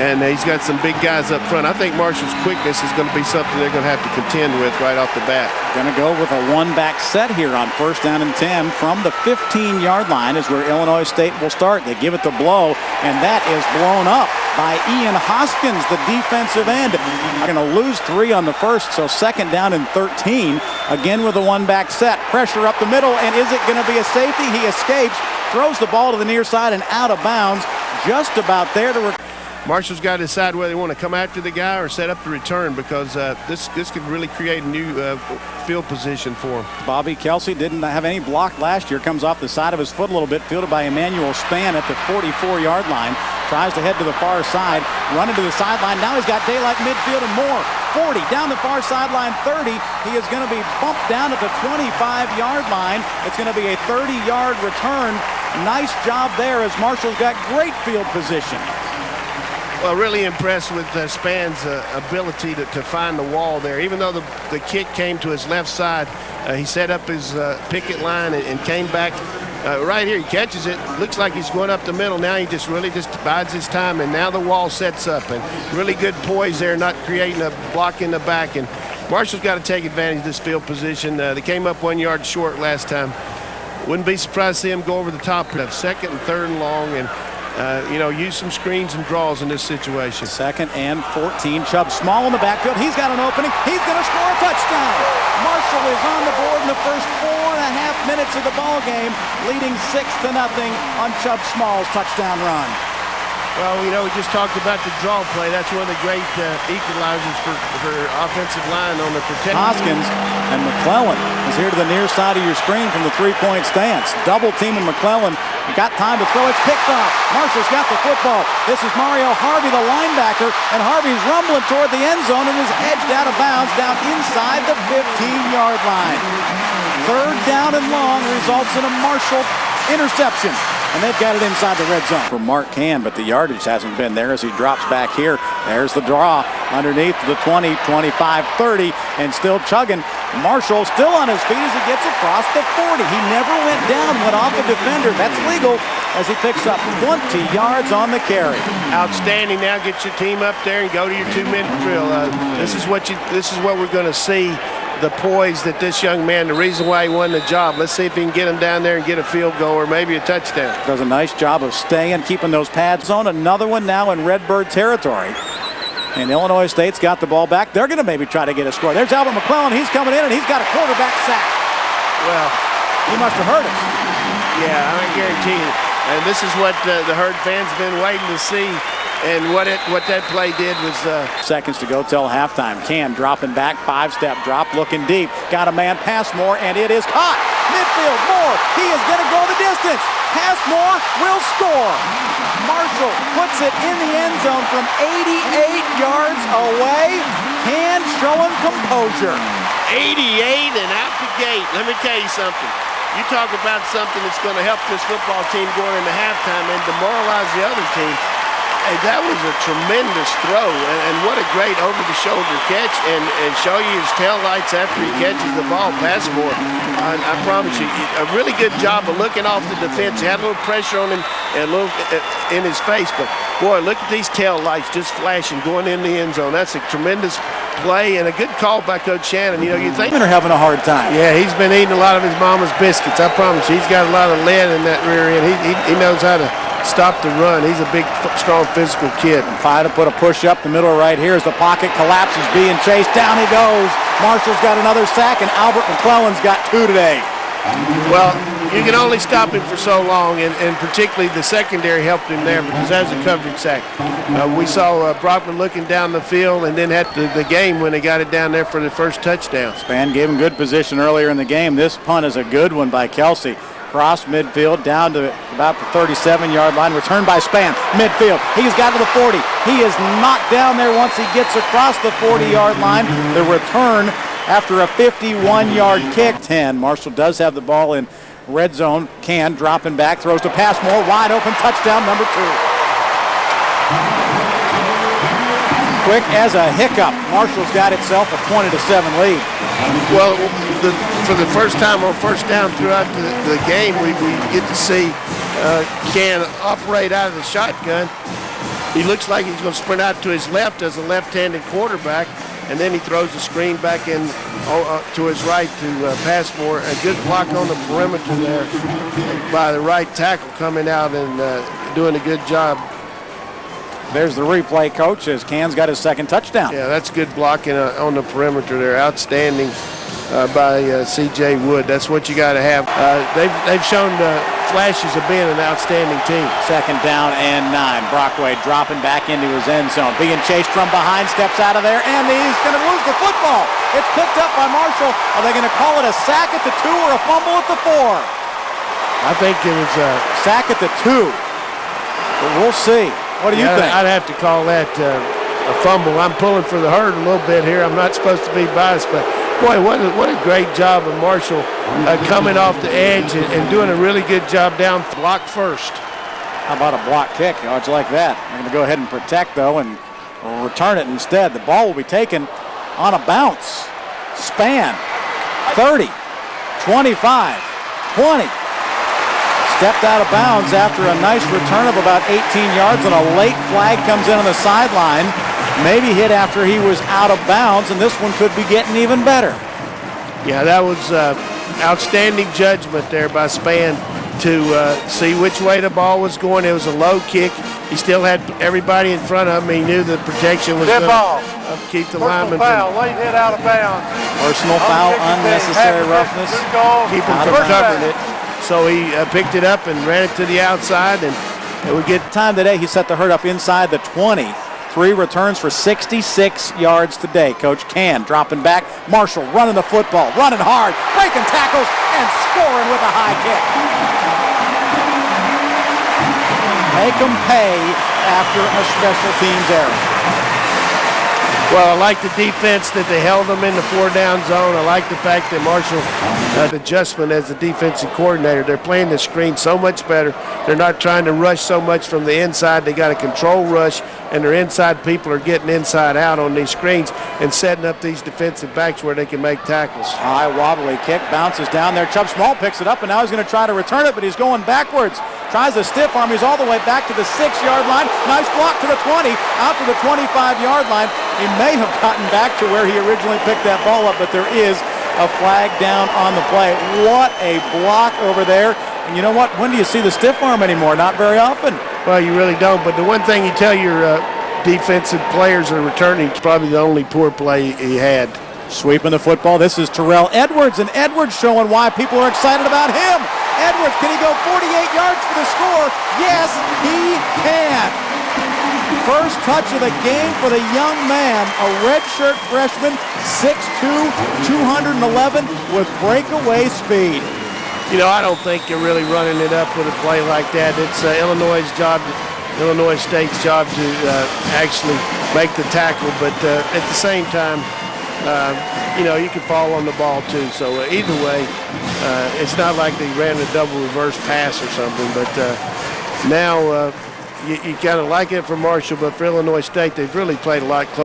and he's got some big guys up front. I think Marshall's quickness is going to be something they're going to have to contend with right off the bat. Going to go with a one-back set here on 1st down and 10 from the 15-yard line is where Illinois State will start. They give it to Blow, and that is blown up by Ian Hoskins, the defensive end. They're going to lose 3 on the first, so 2nd down and 13. Again with a one-back set. Pressure up the middle, and is it going to be a safety? He escapes, throws the ball to the near side and out of bounds. Just about there to... Marshall's got to decide whether they want to come after the guy or set up the return, because this could really create a new field position for him. Bobby Kelsey didn't have any block last year. Comes off the side of his foot a little bit. Fielded by Emmanuel Span at the 44-yard line. Tries to head to the far side. Running to the sideline. Now he's got daylight midfield and more. 40 down the far sideline. 30. He is going to be bumped down at the 25-yard line. It's going to be a 30-yard return. Nice job there as Marshall's got great field position. Well, really impressed with Span's ability to find the wall there. Even though the kick came to his left side, he set up his picket line and came back. Right here, he catches it. Looks like he's going up the middle. Now he really bides his time, and now the wall sets up. And really good poise there, not creating a block in the back. And Marshall's got to take advantage of this field position. They came up 1 yard short last time. Wouldn't be surprised to see him go over the top of 2nd and 3rd and long, and use some screens and draws in this situation. 2nd and 14. Chubb Small in the backfield. He's got an opening. He's going to score a touchdown. Marshall is on the board in the first 4.5 minutes of the ball game, leading 6-0 on Chubb Small's touchdown run. Well, we just talked about the draw play. That's one of the great equalizers for offensive line on the protection. Hoskins and McClellan is here to the near side of your screen from the three-point stance. Double teaming McClellan. Got time to throw. It's picked off. Marshall's got the football. This is Mario Harvey, the linebacker, and Harvey's rumbling toward the end zone and is edged out of bounds down inside the 15-yard line. 3rd down and long results in a Marshall interception. And they've got it inside the red zone for Mark Can, but the yardage hasn't been there as he drops back here. There's the draw underneath the 20, 25, 30, and still chugging. Marshall still on his feet as he gets across the 40. He never went down, went off the defender. That's legal as he picks up 20 yards on the carry. Outstanding. Now get your team up there and go to your 2-minute drill. This is what we're going to see. The poise that this young man, the reason why he won the job. Let's see if he can get him down there and get a field goal or maybe a touchdown. Does a nice job of staying, keeping those pads on. Another one now in Redbird territory. And Illinois State's got the ball back. They're going to maybe try to get a score. There's Albert McClellan. He's coming in, and he's got a quarterback sack. Well, he must have heard us. Yeah, I guarantee you. And this is what the Herd fans have been waiting to see. And what that play did was... Seconds to go till halftime. Can dropping back, 5-step drop, looking deep. Got a man, Passmore, and it is caught. Midfield, Moore. He is going to go the distance. Passmore will score. Marshall puts it in the end zone from 88 yards away. Can showing composure. 88 and out the gate. Let me tell you something. You talk about something that's going to help this football team going into halftime and demoralize the other team. Hey, that was a tremendous throw, and what a great over-the-shoulder catch, and show you his taillights after he catches the ball. Passmore, I promise you, a really good job of looking off the defense. He had a little pressure on him and a little in his face, but boy, look at these taillights just flashing, going in the end zone. That's a tremendous play and a good call by Coach Shannon. You think they're having a hard time. Yeah, he's been eating a lot of his mama's biscuits. I promise you, he's got a lot of lead in that rear end. He knows how to stop the run. He's a big, strong, physical kid. Try to put a push up the middle right here as the pocket collapses, being chased. Down he goes. Marshall's got another sack, and Albert McClellan's got 2 today. Well, you can only stop him for so long, and particularly the secondary helped him there because that was a coverage sack. We saw Brockman looking down the field and then had the game when they got it down there for the first touchdown. Span gave him good position earlier in the game. This punt is a good one by Kelsey. Cross midfield down to about the 37-yard line. Returned by Span. Midfield. He's got to the 40. He is knocked down there once he gets across the 40-yard line. The return after a 51-yard kick. 10. Marshall does have the ball in red zone. Can dropping back. Throws to Passmore. Wide open. Touchdown number 2. Quick as a hiccup. Marshall's got itself a 20-7 lead. Well, for the first time on first down throughout the game, we get to see Can operate out of the shotgun. He looks like he's going to sprint out to his left as a left-handed quarterback, and then he throws the screen back in to his right to Passmore. A good block on the perimeter there by the right tackle coming out and doing a good job. There's the replay, Coach, as Can's got his second touchdown. Yeah, that's good blocking on the perimeter there. Outstanding by C.J. Wood. That's what you got to have. They've shown flashes of being an outstanding team. Second down and 9. Brockway dropping back into his end zone. Being chased from behind, steps out of there, and he's going to lose the football. It's picked up by Marshall. Are they going to call it a sack at the 2 or a fumble at the 4? I think it was a sack at the 2. But we'll see. What do you think? I'd have to call that a fumble. I'm pulling for the herd a little bit here. I'm not supposed to be biased, but boy, what a great job of Marshall coming off the edge and doing a really good job down block first. How about a block kick? How'd you like that? They're going to go ahead and protect, though, and return it instead. The ball will be taken on a bounce. Span, 30, 25, 20. Stepped out of bounds after a nice return of about 18 yards, and a late flag comes in on the sideline. Maybe hit after he was out of bounds, and this one could be getting even better. Yeah, that was outstanding judgment there by Span to see which way the ball was going. It was a low kick. He still had everybody in front of him. He knew the protection was going to keep the lineman foul, late hit out of bounds. Personal foul, unnecessary roughness. Keep him from covering it. So he picked it up and ran it to the outside, and it would get time today. He set the herd up inside the 20. 3 returns for 66 yards today. Coach Can dropping back. Marshall running the football, running hard, breaking tackles, and scoring with a high kick. Make them pay after a special teams error. Well, I like the defense that they held them in the 4-down zone. I like the fact that Marshall had adjustment as the defensive coordinator. They're playing the screen so much better. They're not trying to rush so much from the inside. They got a control rush, and their inside people are getting inside out on these screens and setting up these defensive backs where they can make tackles. High wobbly kick, bounces down there. Chubb Small picks it up, and now he's going to try to return it, but he's going backwards. Tries a stiff arm. He's all the way back to the 6-yard line. Nice block to the 20, out to the 25-yard line. He may have gotten back to where he originally picked that ball up, but there is a flag down on the play. What a block over there. And you know what? When do you see the stiff arm anymore? Not very often. Well, you really don't. But the one thing you tell your defensive players are returning, probably the only poor play he had. Sweeping the football. This is Terrell Edwards, and Edwards showing why people are excited about him. Edwards, can he go 48 yards for the score? Yes, he can. First touch of the game for the young man, a redshirt freshman, 6'2", 211 with breakaway speed. You know, I don't think you're really running it up with a play like that. It's Illinois' job, Illinois State's job to actually make the tackle, but at the same time, you know, you can fall on the ball too. So either way, it's not like they ran a double reverse pass or something, but now you kind of like it for Marshall, but for Illinois State, they've really played a lot closer.